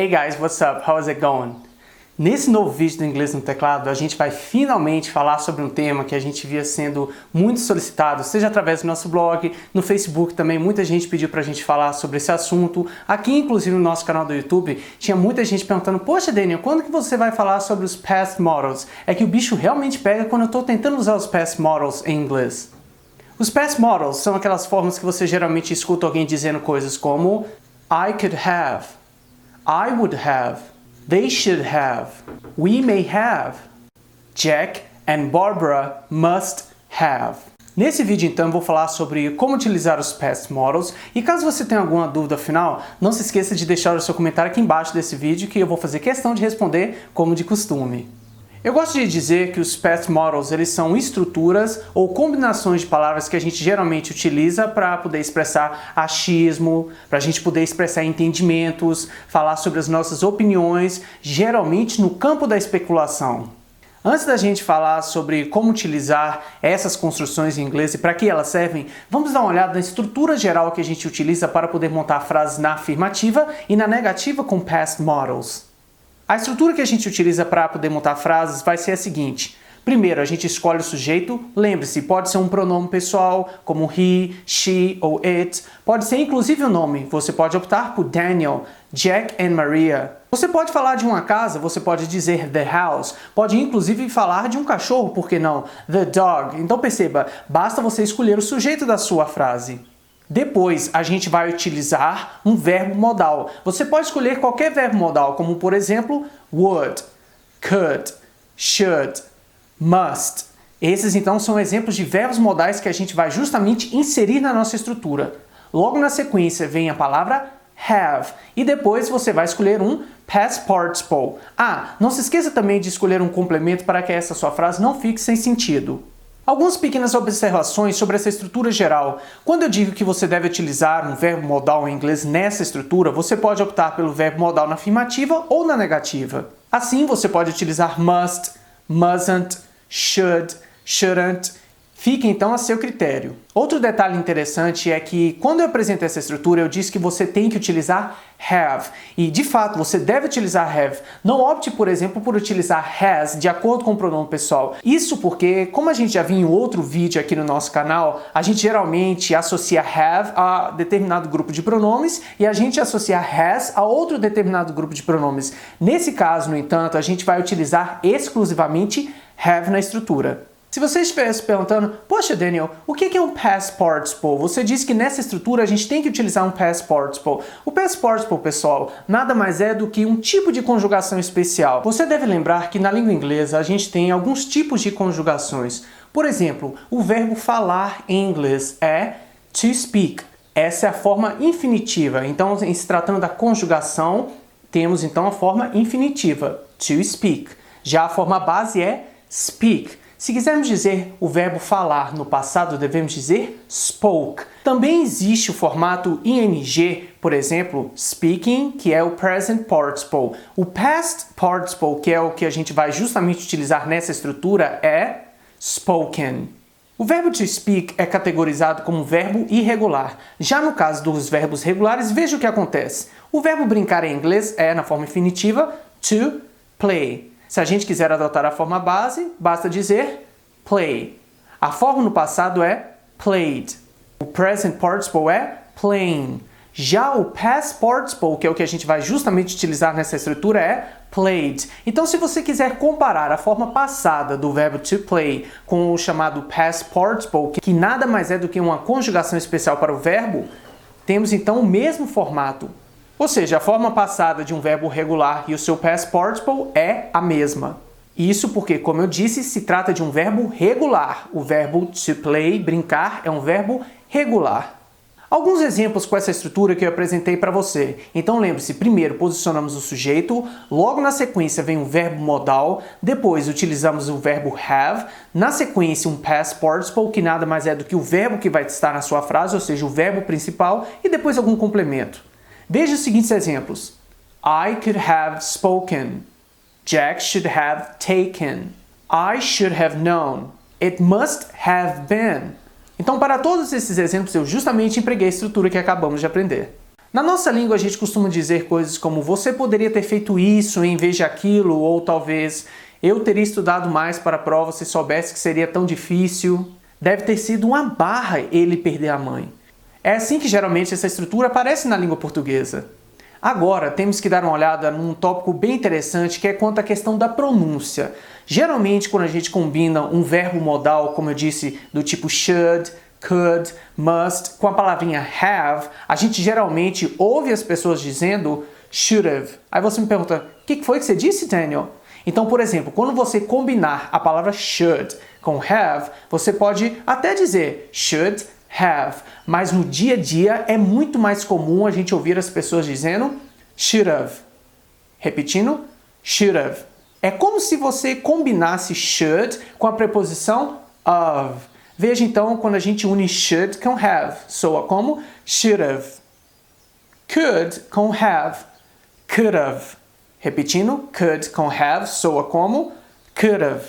Hey guys, what's up? How's it going? Nesse novo vídeo do Inglês no Teclado, a gente vai finalmente falar sobre um tema que a gente via sendo muito solicitado, seja através do nosso blog, no Facebook também, muita gente pediu pra gente falar sobre esse assunto. Aqui, inclusive, no nosso canal do YouTube, tinha muita gente perguntando: poxa, Daniel, quando que você vai falar sobre os past models? É que o bicho realmente pega quando eu tô tentando usar os past models em inglês. Os past models são aquelas formas que você geralmente escuta alguém dizendo coisas como I could have, I would have, they should have, we may have, Jack and Barbara must have. Nesse vídeo, então, eu vou falar sobre como utilizar os past models, e caso você tenha alguma dúvida final, não se esqueça de deixar o seu comentário aqui embaixo desse vídeo, que eu vou fazer questão de responder como de costume. Eu gosto de dizer que os past models, eles são estruturas ou combinações de palavras que a gente geralmente utiliza para poder expressar achismo, para a gente poder expressar entendimentos, falar sobre as nossas opiniões, geralmente no campo da especulação. Antes da gente falar sobre como utilizar essas construções em inglês e para que elas servem, vamos dar uma olhada na estrutura geral que a gente utiliza para poder montar frases na afirmativa e na negativa com past models. A estrutura que a gente utiliza para poder montar frases vai ser a seguinte. Primeiro, a gente escolhe o sujeito. Lembre-se, pode ser um pronome pessoal, como he, she ou it. Pode ser inclusive o nome. Você pode optar por Daniel, Jack and Maria. Você pode falar de uma casa, você pode dizer the house. Pode inclusive falar de um cachorro, por que não? The dog. Então perceba, basta você escolher o sujeito da sua frase. Depois, a gente vai utilizar um verbo modal. Você pode escolher qualquer verbo modal, como por exemplo, would, could, should, must. Esses então são exemplos de verbos modais que a gente vai justamente inserir na nossa estrutura. Logo na sequência vem a palavra have e depois você vai escolher um past participle. Não se esqueça também de escolher um complemento para que essa sua frase não fique sem sentido. Algumas pequenas observações sobre essa estrutura geral. Quando eu digo que você deve utilizar um verbo modal em inglês nessa estrutura, você pode optar pelo verbo modal na afirmativa ou na negativa. Assim, você pode utilizar must, mustn't, should, shouldn't. Fique então a seu critério. Outro detalhe interessante é que quando eu apresento essa estrutura, eu disse que você tem que utilizar have. E de fato, você deve utilizar have. Não opte, por exemplo, por utilizar has de acordo com o pronome pessoal. Isso porque, como a gente já viu em outro vídeo aqui no nosso canal, a gente geralmente associa have a determinado grupo de pronomes e a gente associa has a outro determinado grupo de pronomes. Nesse caso, no entanto, a gente vai utilizar exclusivamente have na estrutura. Se você estivesse perguntando, poxa Daniel, o que é um past participle? Você disse que nessa estrutura a gente tem que utilizar um past participle. O past participle, pessoal, nada mais é do que um tipo de conjugação especial. Você deve lembrar que na língua inglesa a gente tem alguns tipos de conjugações. Por exemplo, o verbo falar em inglês é to speak. Essa é a forma infinitiva. Então, em se tratando da conjugação, temos então a forma infinitiva, to speak. Já a forma base é speak. Se quisermos dizer o verbo falar no passado, devemos dizer spoke. Também existe o formato ing, por exemplo, speaking, que é o present participle. O past participle, que é o que a gente vai justamente utilizar nessa estrutura, é spoken. O verbo to speak é categorizado como verbo irregular. Já no caso dos verbos regulares, veja o que acontece. O verbo brincar em inglês é, na forma infinitiva, to play. Se a gente quiser adotar a forma base, basta dizer play. A forma no passado é played. O present participle é playing. Já o past participle, que é o que a gente vai justamente utilizar nessa estrutura, é played. Então, se você quiser comparar a forma passada do verbo to play com o chamado past participle, que nada mais é do que uma conjugação especial para o verbo, temos então o mesmo formato. Ou seja, a forma passada de um verbo regular e o seu past participle é a mesma. Isso porque, como eu disse, se trata de um verbo regular. O verbo to play, brincar, é um verbo regular. Alguns exemplos com essa estrutura que eu apresentei para você. Então lembre-se, primeiro posicionamos o sujeito, logo na sequência vem um verbo modal, depois utilizamos o verbo have, na sequência um past participle, que nada mais é do que o verbo que vai estar na sua frase, ou seja, o verbo principal, e depois algum complemento. Veja os seguintes exemplos. I could have spoken. Jack should have taken. I should have known. It must have been. Então, para todos esses exemplos, eu justamente empreguei a estrutura que acabamos de aprender. Na nossa língua a gente costuma dizer coisas como você poderia ter feito isso em vez de aquilo, ou talvez eu teria estudado mais para a prova se soubesse que seria tão difícil. Deve ter sido uma barra ele perder a mãe. É assim que geralmente essa estrutura aparece na língua portuguesa. Agora, temos que dar uma olhada num tópico bem interessante que é quanto à questão da pronúncia. Geralmente, quando a gente combina um verbo modal, como eu disse, do tipo should, could, must, com a palavrinha have, a gente geralmente ouve as pessoas dizendo should have. Aí você me pergunta, o que foi que você disse, Daniel? Então, por exemplo, quando você combinar a palavra should com have, você pode até dizer should have, mas no dia a dia é muito mais comum a gente ouvir as pessoas dizendo should have. Repetindo, should have. É como se você combinasse should com a preposição of. Veja então quando a gente une should com have, soa como should have. Could com have, could have. Repetindo, could com have, soa como could have.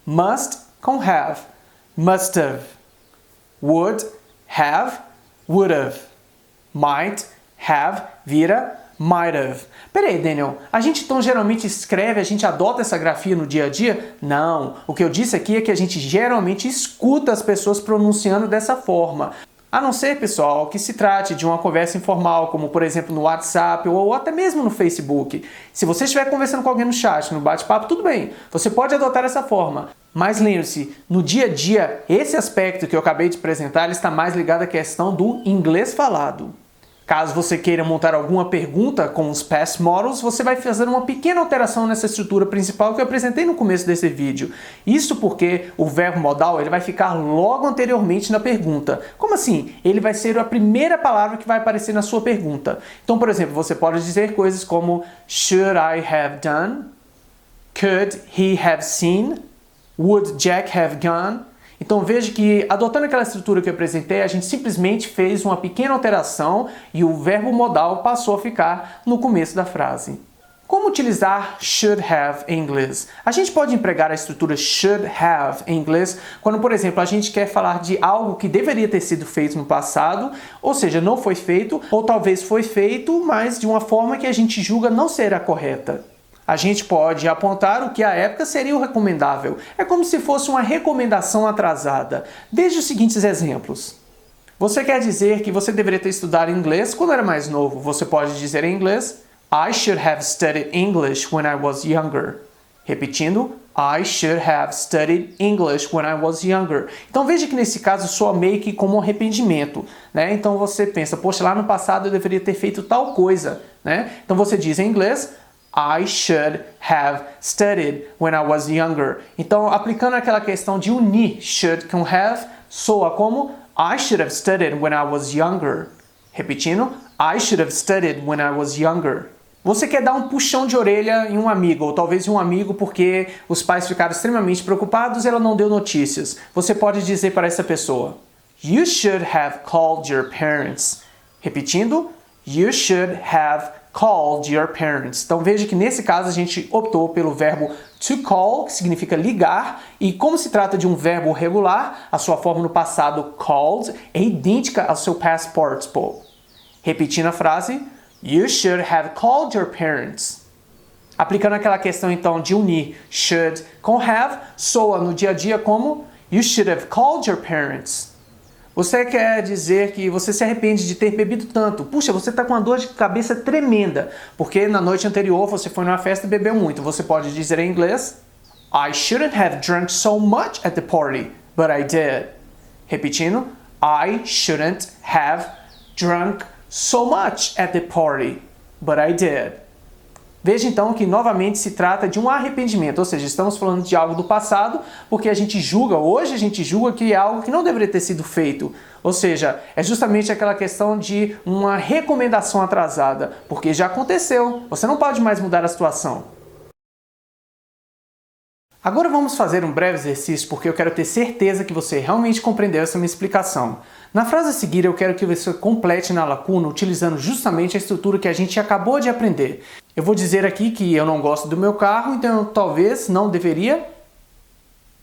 Must com have, must have. Would, have, would have. Might, have, vira might have. Peraí, Daniel, a gente então geralmente escreve, a gente adota essa grafia no dia a dia? Não, o que eu disse aqui é que a gente geralmente escuta as pessoas pronunciando dessa forma. A não ser, pessoal, que se trate de uma conversa informal, como por exemplo no WhatsApp ou até mesmo no Facebook. Se você estiver conversando com alguém no chat, no bate-papo, tudo bem, você pode adotar essa forma. Mas lembre-se, no dia a dia, esse aspecto que eu acabei de apresentar ele está mais ligado à questão do inglês falado. Caso você queira montar alguma pergunta com os past models, você vai fazer uma pequena alteração nessa estrutura principal que eu apresentei no começo desse vídeo. Isso porque o verbo modal ele vai ficar logo anteriormente na pergunta. Como assim? Ele vai ser a primeira palavra que vai aparecer na sua pergunta. Então, por exemplo, você pode dizer coisas como should I have done? Could he have seen? Would Jack have gone? Então veja que, adotando aquela estrutura que eu apresentei, a gente simplesmente fez uma pequena alteração e o verbo modal passou a ficar no começo da frase. Como utilizar should have em inglês? A gente pode empregar a estrutura should have em inglês quando, por exemplo, a gente quer falar de algo que deveria ter sido feito no passado, ou seja, não foi feito, ou talvez foi feito, mas de uma forma que a gente julga não ser a correta. A gente pode apontar o que à época seria o recomendável. É como se fosse uma recomendação atrasada. Veja os seguintes exemplos. Você quer dizer que você deveria ter estudado inglês quando era mais novo. Você pode dizer em inglês, I should have studied English when I was younger. Repetindo, I should have studied English when I was younger. Então veja que nesse caso soa meio que como um arrependimento, né? Então você pensa, poxa, lá no passado eu deveria ter feito tal coisa, né? Então você diz em inglês, I should have studied when I was younger. Então, aplicando aquela questão de unir should com have, soa como I should have studied when I was younger. Repetindo, I should have studied when I was younger. Você quer dar um puxão de orelha em um amigo, ou talvez em um amigo porque os pais ficaram extremamente preocupados e ela não deu notícias. Você pode dizer para essa pessoa, You should have called your parents. Repetindo, You should have called your parents. Então veja que nesse caso a gente optou pelo verbo to call, que significa ligar, e como se trata de um verbo regular, a sua forma no passado called é idêntica ao seu past participle. Repetindo a frase, You should have called your parents. Aplicando aquela questão então de unir should com have, soa no dia a dia como You should have called your parents. Você quer dizer que você se arrepende de ter bebido tanto. Puxa, você está com uma dor de cabeça tremenda, porque na noite anterior você foi numa festa e bebeu muito. Você pode dizer em inglês, I shouldn't have drunk so much at the party, but I did. Repetindo, I shouldn't have drunk so much at the party, but I did. Veja então que novamente se trata de um arrependimento, ou seja, estamos falando de algo do passado, porque hoje a gente julga que é algo que não deveria ter sido feito. Ou seja, é justamente aquela questão de uma recomendação atrasada, porque já aconteceu, você não pode mais mudar a situação. Agora vamos fazer um breve exercício porque eu quero ter certeza que você realmente compreendeu essa minha explicação. Na frase a seguir eu quero que você complete na lacuna utilizando justamente a estrutura que a gente acabou de aprender. Eu vou dizer aqui que eu não gosto do meu carro, então eu talvez não deveria.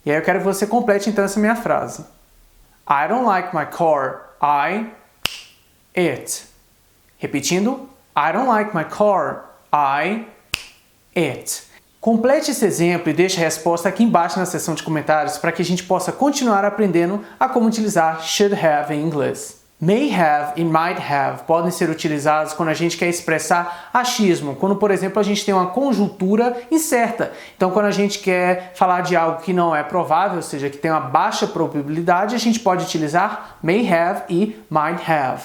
E aí eu quero que você complete então essa minha frase. I don't like my car. It. Repetindo, I don't like my car. It. Complete esse exemplo e deixe a resposta aqui embaixo na seção de comentários para que a gente possa continuar aprendendo a como utilizar should have em inglês. May have e might have podem ser utilizados quando a gente quer expressar achismo, quando, por exemplo, a gente tem uma conjuntura incerta. Então, quando a gente quer falar de algo que não é provável, ou seja, que tem uma baixa probabilidade, a gente pode utilizar may have e might have.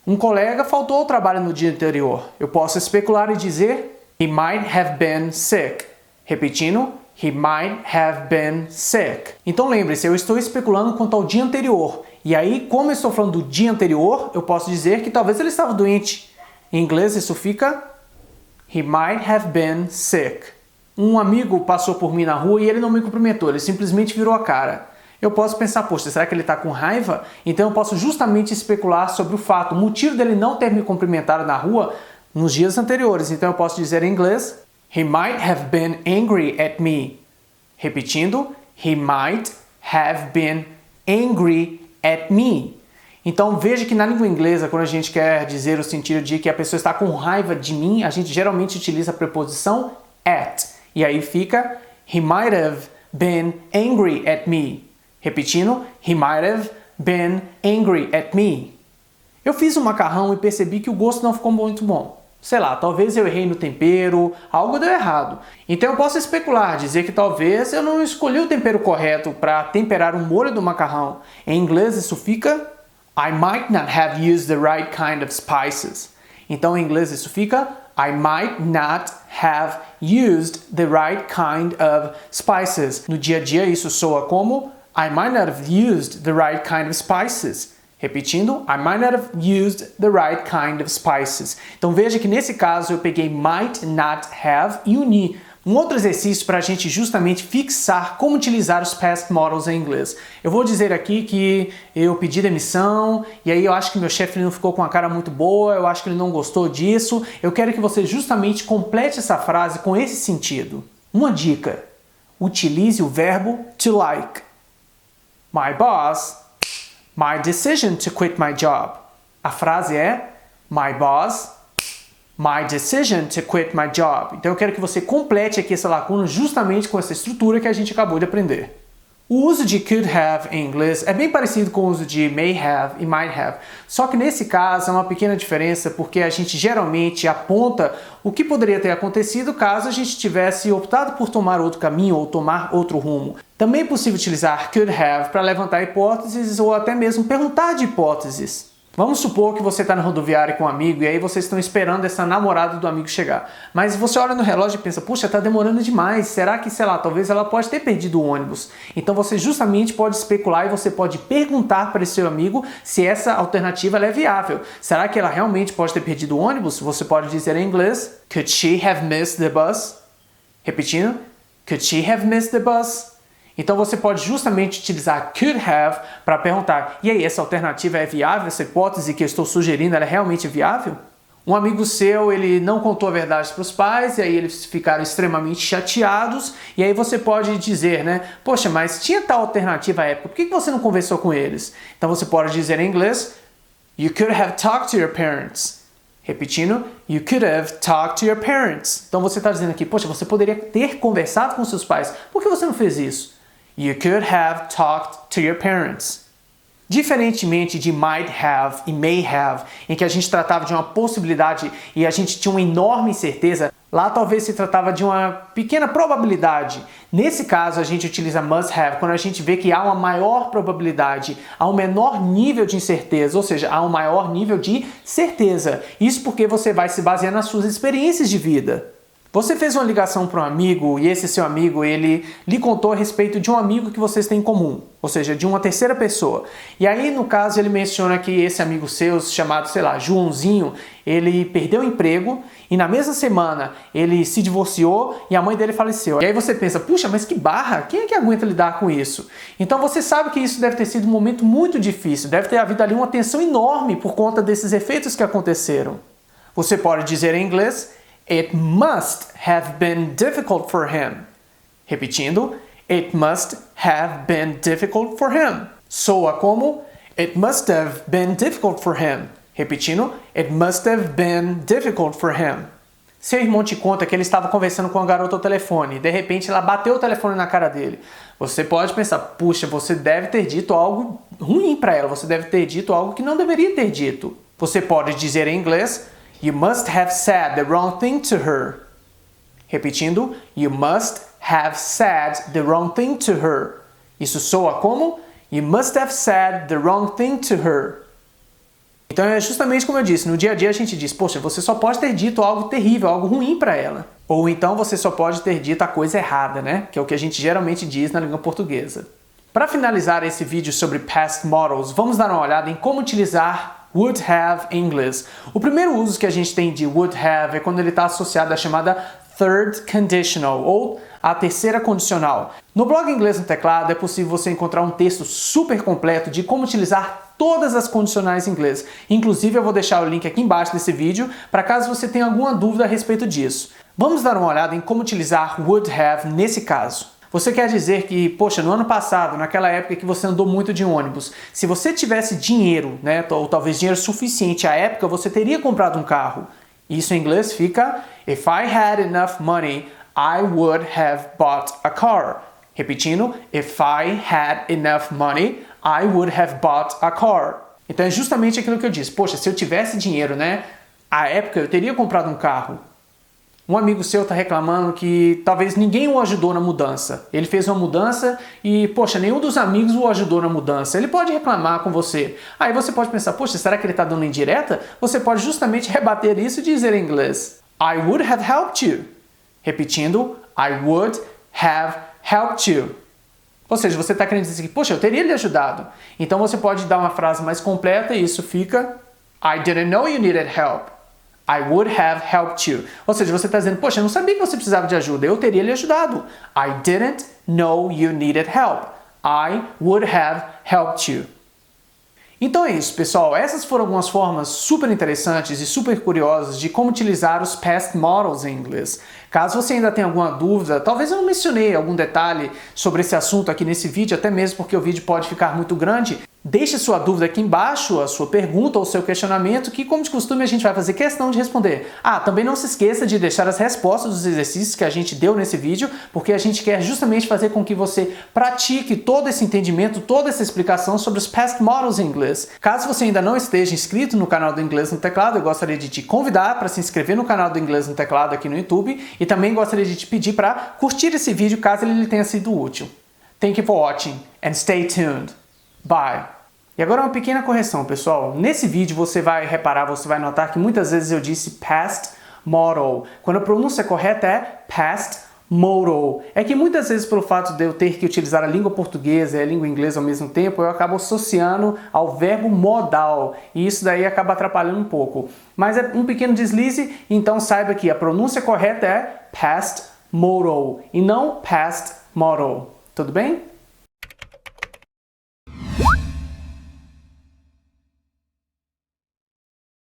Um colega faltou ao trabalho no dia anterior. Eu posso especular e dizer he might have been sick. Repetindo, he might have been sick. Então lembre-se, eu estou especulando quanto ao dia anterior. E aí, como eu estou falando do dia anterior, eu posso dizer que talvez ele estava doente. Em inglês isso fica he might have been sick. Um amigo passou por mim na rua e ele não me cumprimentou, ele simplesmente virou a cara. Eu posso pensar, poxa, será que ele está com raiva? Então eu posso justamente especular sobre o fato, o motivo dele não ter me cumprimentado na rua nos dias anteriores. Então eu posso dizer em inglês, he might have been angry at me. Repetindo, he might have been angry at me. Então veja que na língua inglesa, quando a gente quer dizer o sentido de que a pessoa está com raiva de mim, a gente geralmente utiliza a preposição at. E aí fica he might have been angry at me. Repetindo, he might have been angry at me. Eu fiz um macarrão e percebi que o gosto não ficou muito bom. Sei lá, talvez eu errei no tempero, algo deu errado. Então eu posso especular, dizer que talvez eu não escolhi o tempero correto para temperar o molho do macarrão. Em inglês isso fica I might not have used the right kind of spices. Então em inglês isso fica I might not have used the right kind of spices. No dia a dia isso soa como I might not have used the right kind of spices. Repetindo, I might not have used the right kind of spices. Então veja que nesse caso eu peguei might not have e uni. Um outro exercício para a gente justamente fixar como utilizar os past models em inglês. Eu vou dizer aqui que eu pedi demissão e aí eu acho que meu chefe não ficou com a cara muito boa, eu acho que ele não gostou disso. Eu quero que você justamente complete essa frase com esse sentido. Uma dica, utilize o verbo to like. My boss, my decision to quit my job. A frase é my boss, my decision to quit my job. Então eu quero que você complete aqui essa lacuna justamente com essa estrutura que a gente acabou de aprender. O uso de could have em inglês é bem parecido com o uso de may have e might have, só que nesse caso é uma pequena diferença porque a gente geralmente aponta o que poderia ter acontecido caso a gente tivesse optado por tomar outro caminho ou tomar outro rumo. Também é possível utilizar could have para levantar hipóteses ou até mesmo perguntar de hipóteses. Vamos supor que você está na rodoviária com um amigo e aí vocês estão esperando essa namorada do amigo chegar. Mas você olha no relógio e pensa, puxa, está demorando demais. Será que, sei lá, talvez ela pode ter perdido o ônibus? Então você justamente pode especular e você pode perguntar para esse seu amigo se essa alternativa é viável. Será que ela realmente pode ter perdido o ônibus? Você pode dizer em inglês, could she have missed the bus? Repetindo, could she have missed the bus? Então você pode justamente utilizar could have para perguntar, e aí, essa alternativa é viável? Essa hipótese que eu estou sugerindo, ela é realmente viável? Um amigo seu, ele não contou a verdade para os pais, e aí eles ficaram extremamente chateados, e aí você pode dizer, né, poxa, mas tinha tal alternativa à época, por que você não conversou com eles? Então você pode dizer em inglês, you could have talked to your parents. Repetindo, you could have talked to your parents. Então você está dizendo aqui, poxa, você poderia ter conversado com seus pais, por que você não fez isso? You could have talked to your parents. Diferentemente de might have e may have, em que a gente tratava de uma possibilidade e a gente tinha uma enorme certeza, lá talvez se tratava de uma pequena probabilidade. Nesse caso, a gente utiliza must have quando a gente vê que há uma maior probabilidade, há um menor nível de incerteza, ou seja, há um maior nível de certeza. Isso porque você vai se basear nas suas experiências de vida. Você fez uma ligação para um amigo e esse seu amigo, ele lhe contou a respeito de um amigo que vocês têm em comum, ou seja, de uma terceira pessoa. E aí, no caso, ele menciona que esse amigo seu, chamado, sei lá, Joãozinho, ele perdeu o emprego e na mesma semana ele se divorciou e a mãe dele faleceu. E aí você pensa, puxa, mas que barra, quem é que aguenta lidar com isso? Então você sabe que isso deve ter sido um momento muito difícil, deve ter havido ali uma tensão enorme por conta desses efeitos que aconteceram. Você pode dizer em inglês, it must have been difficult for him. Repetindo, it must have been difficult for him. Soa como, it must have been difficult for him. Repetindo, it must have been difficult for him. Seu irmão te conta que ele estava conversando com a garota ao telefone e de repente ela bateu o telefone na cara dele. Você pode pensar, puxa, você deve ter dito algo ruim para ela, você deve ter dito algo que não deveria ter dito. Você pode dizer em inglês, you must have said the wrong thing to her. Repetindo, you must have said the wrong thing to her. Isso soa como? You must have said the wrong thing to her. Então é justamente como eu disse, no dia a dia a gente diz, poxa, você só pode ter dito algo terrível, algo ruim para ela. Ou então você só pode ter dito a coisa errada, né? Que é o que a gente geralmente diz na língua portuguesa. Para finalizar esse vídeo sobre past models, vamos dar uma olhada em como utilizar would have em inglês. O primeiro uso que a gente tem de would have é quando ele está associado à chamada third conditional, ou a terceira condicional. No blog Inglês no Teclado é possível você encontrar um texto super completo de como utilizar todas as condicionais em inglês. Inclusive eu vou deixar o link aqui embaixo desse vídeo para caso você tenha alguma dúvida a respeito disso. Vamos dar uma olhada em como utilizar would have nesse caso. Você quer dizer que, poxa, no ano passado, naquela época que você andou muito de ônibus, se você tivesse dinheiro, né, ou talvez dinheiro suficiente à época, você teria comprado um carro. Isso em inglês fica if I had enough money, I would have bought a car. Repetindo, if I had enough money, I would have bought a car. Então é justamente aquilo que eu disse. Poxa, se eu tivesse dinheiro, né? À época eu teria comprado um carro. Um amigo seu está reclamando que talvez ninguém o ajudou na mudança. Ele fez uma mudança e, poxa, nenhum dos amigos o ajudou na mudança. Ele pode reclamar com você. Aí você pode pensar, poxa, será que ele está dando indireta? Você pode justamente rebater isso e dizer em inglês, I would have helped you. Repetindo, I would have helped you. Ou seja, você está querendo dizer que, poxa, eu teria lhe ajudado. Então você pode dar uma frase mais completa e isso fica I didn't know you needed help. I would have helped you. Ou seja, você está dizendo, poxa, eu não sabia que você precisava de ajuda, eu teria lhe ajudado. I didn't know you needed help. I would have helped you. Então é isso, pessoal. Essas foram algumas formas super interessantes e super curiosas de como utilizar os past models em inglês. Caso você ainda tenha alguma dúvida, talvez eu não mencionei algum detalhe sobre esse assunto aqui nesse vídeo, até mesmo porque o vídeo pode ficar muito grande, deixe sua dúvida aqui embaixo, a sua pergunta ou seu questionamento, que como de costume a gente vai fazer questão de responder. Também não se esqueça de deixar as respostas dos exercícios que a gente deu nesse vídeo, porque a gente quer justamente fazer com que você pratique todo esse entendimento, toda essa explicação sobre os past models em inglês. Caso você ainda não esteja inscrito no canal do Inglês no Teclado, eu gostaria de te convidar para se inscrever no canal do Inglês no Teclado aqui no YouTube e também gostaria de te pedir para curtir esse vídeo caso ele tenha sido útil. Thank you for watching and stay tuned. Bye! E agora uma pequena correção, pessoal. Nesse vídeo você vai reparar, você vai notar que muitas vezes eu disse past model, quando a pronúncia correta é past modal. É que muitas vezes pelo fato de eu ter que utilizar a língua portuguesa e a língua inglesa ao mesmo tempo, eu acabo associando ao verbo modal e isso daí acaba atrapalhando um pouco. Mas é um pequeno deslize, então saiba que a pronúncia correta é past modal e não past model. Tudo bem?